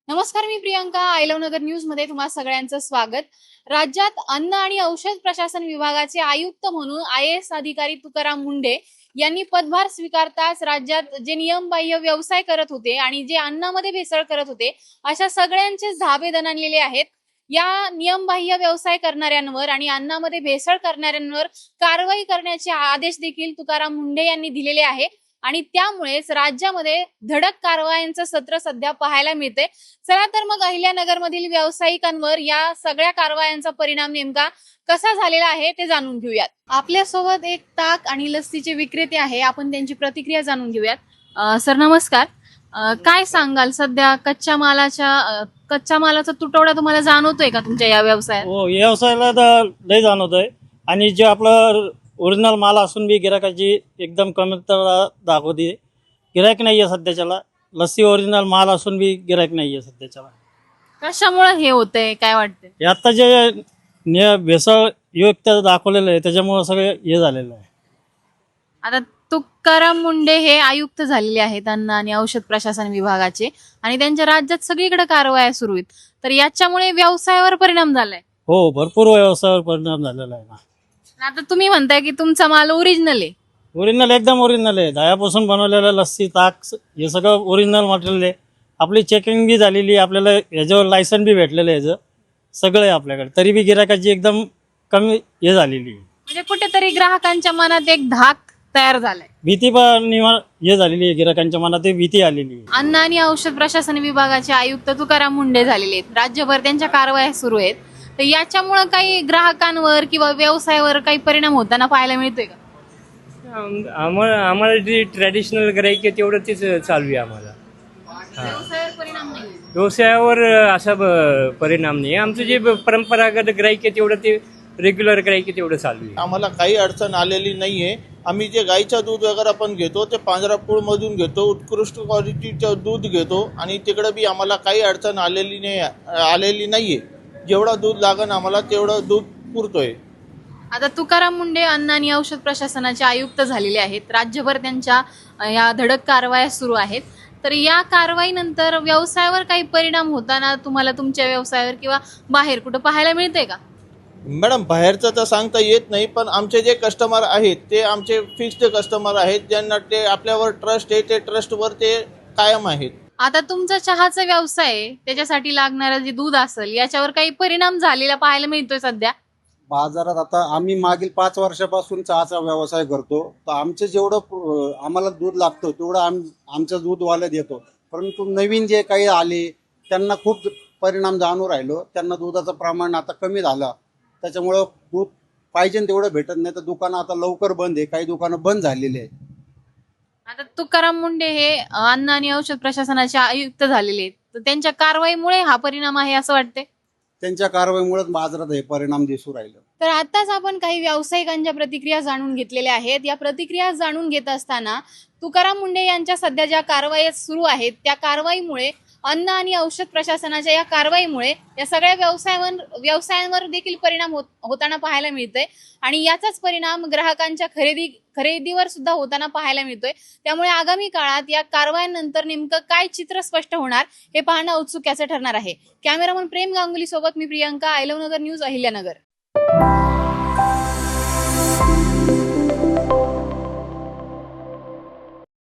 नमस्कार, मी Priyanka. I Love Nagar News मध्ये तुम्हा सगळ्यांचं स्वागत. राज्यात अन्न आणि औषध प्रशासन विभागाचे आयुक्त म्हणून IAS अधिकारी तुकाराम मुंढे यांनी पदभार स्वीकारताच राज्यात जे नियमबाह्य व्यवसाय करत होते आणि जे अन्नामध्ये भेसळ करत होते अशा सगळ्यांचेच धाबे दणाणलेले आहेत. या नियमबाह्य व्यवसाय करणाऱ्यांवर आणि अन्नामध्ये भेसळ करणाऱ्यांवर कारवाई करण्याचे आदेश देखील तुकाराम मुंढे यांनी दिलेले आहे आणि त्यामुळेच राज्यामध्ये धडक कारवायांचं सत्र सध्या पाहायला मिळते. चला तर मग अहिल्यानगर मधील व्यावसायिकांवर या सगळ्या कारवायांचा परिणाम नेमका कसा झालेला आहे ते जाणून घेऊयात. आपल्यासोबत एक ताक आणि लस्सीचे विक्रेते आहे, आपण त्यांची प्रतिक्रिया जाणून घेऊयात. सर नमस्कार. काय सांगाल, सध्या कच्च्या मालाचा तुटवडा तुम्हाला जाणवतोय का तुमच्या या व्यवसायात? हो, व्यवसायाला तर लय जाणवतोय. आणि जे आपलं ओरिजिनल माल असून बी गिरायकाची एकदम कमतरता दाखवते. गिरायक नाहीये सध्याच्याला. लस्सी ओरिजिनल माल असून बी गिरायक नाहीये सध्याच्याला. कशामुळे हे होतंय काय वाटतंय? हे आता जे भेसळ युक्त दाखवलेलं आहे त्याच्यामुळे सगळं हे झालेलं आहे. आता तुकाराम मुंढे हे आयुक्त झालेले आहेत अन्न आणि औषध प्रशासन विभागाचे आणि त्यांच्या राज्यात सगळीकडे कारवाया सुरू आहेत, तर याच्यामुळे व्यवसायावर परिणाम झालाय. हो, भरपूर व्यवसायावर परिणाम झालेला आहे ना. आता तुम्ही म्हणताय की तुमचा माल ओरिजिनल आहे. ओरिजिनल एकदम ओरिजिनल आहे. दह्यापासून बनवलेलं लस्सी ताक हे सगळं ओरिजिनल मटेरियल आहे. आपली चेकिंग बी झालेली आहे, आपल्याला याच्यावर लायसन बी भेटलेलं आहे, याचं सगळं आहे आपल्याकडे. तरी बी गिरायकाची एकदम कमी हे झालेली आहे. म्हणजे कुठेतरी ग्राहकांच्या मनात एक धाक तयार झालाय, भीती पण हे झालेली आहे. गिरायकांच्या मनात भीती आलेली आहे. अन्न आणि औषध प्रशासन विभागाचे आयुक्त तुकाराम मुंढे झालेले आहेत, राज्यभर त्यांच्या कारवाया सुरू आहेत, तर याच्यामुळे काही ग्राहकांवर किंवा व्यवसायावर काही परिणाम होताना पाहायला मिळतोय का? आम्हाला जे ट्रॅडिशनल गिराईक आहे तेवढं तेच चालू आहे आम्हाला. व्यवसायावर परिणाम नाही. व्यवसायावर असा परिणाम नाही. आमचं जे परंपरागत गिराईक आहे तेवढं ते रेग्युलर गिराईक आहे तेवढं चालू आहे. आम्हाला काही अडचण आलेली नाहीये. आम्ही जे गाईचं दूध वगैरे आपण घेतो ते पांढरापूळ मधून घेतो, उत्कृष्ट क्वालिटीचं दूध घेतो आणि तिकडे बी आम्हाला काही अडचण आलेली नाहीये. जेवढं दूध लागन आम्हाला तेवढं दूध पुरतोय. आता तुकाराम मुंढे अन्न आणि औषध प्रशासनाचे आयुक्त झालेले आहेत, राज्यभर त्यांच्या या धडक कारवाया सुरू आहेत, तर या कारवाईनंतर व्यवसायावर काही परिणाम होताना तुम्हाला तुमच्या व्यवसायावर किंवा बाहेर कुठं पाहायला मिळतंय का? मॅडम, बाहेरचं तर सांगता येत नाही, पण आमचे जे कस्टमर आहेत ते आमचे फिक्स्ड कस्टमर आहेत, ज्यांना ते आपल्यावर ट्रस्ट आहे, ते ट्रस्टवर ते कायम आहेत. आता तुमचा चहाचा व्यवसाय आहे, त्याच्यासाठी लागणारं जे दूध असेल याच्यावर काही परिणाम झालेला पाहायला मिळतोय सध्या बाजारात. आता आम्ही मागील 5 वर्षापासून चहाचा व्यवसाय करतो, तर आमचे जेवढं आम्हाला दूध लागतं तेवढं आमचं दूधवाले देतो. परंतु नवीन जे काही आले त्यांना खूप परिणाम जाणून राहिलो. त्यांना दुधाचं प्रमाण आता कमी झालं, त्याच्यामुळं दूध पाहिजे तेवढं भेटत नाही. तर दुकानं आता लवकर बंद आहे, काही दुकानं बंद झालेली आहेत. आता तुकाराम मुंढे हे अन्न आणि औषध प्रशासनाचे आयुक्त झालेले आहेत, तर त्यांच्या कारवाईमुळे हा परिणाम आहे असं वाटते. त्यांच्या कारवाईमुळेच बाजारात हे परिणाम दिसू राहिलं. तर आताच आपण काही व्यावसायिकांच्या प्रतिक्रिया जाणून घेतलेल्या आहेत. या प्रतिक्रिया जाणून घेत असताना तुकाराम मुंढे यांच्या सध्या ज्या कारवाई सुरू आहेत त्या कारवाईमुळे, अन्न आणि औषध प्रशासनाच्या या कारवाईमुळे या सगळ्या व्यवसायांवर देखील परिणाम होताना पाहायला मिळतोय आणि याचाच परिणाम ग्राहकांच्या खरेदीवर सुद्धा होताना पाहायला मिळतोय. त्यामुळे आगामी काळात या कारवायांनंतर नेमकं काय चित्र स्पष्ट होणार हे पाहणं औत्सुक्याचं ठरणार आहे. कॅमेरामन प्रेम गांगुली सोबत मी Priyanka, I Love Nagar News, Ahilyanagar.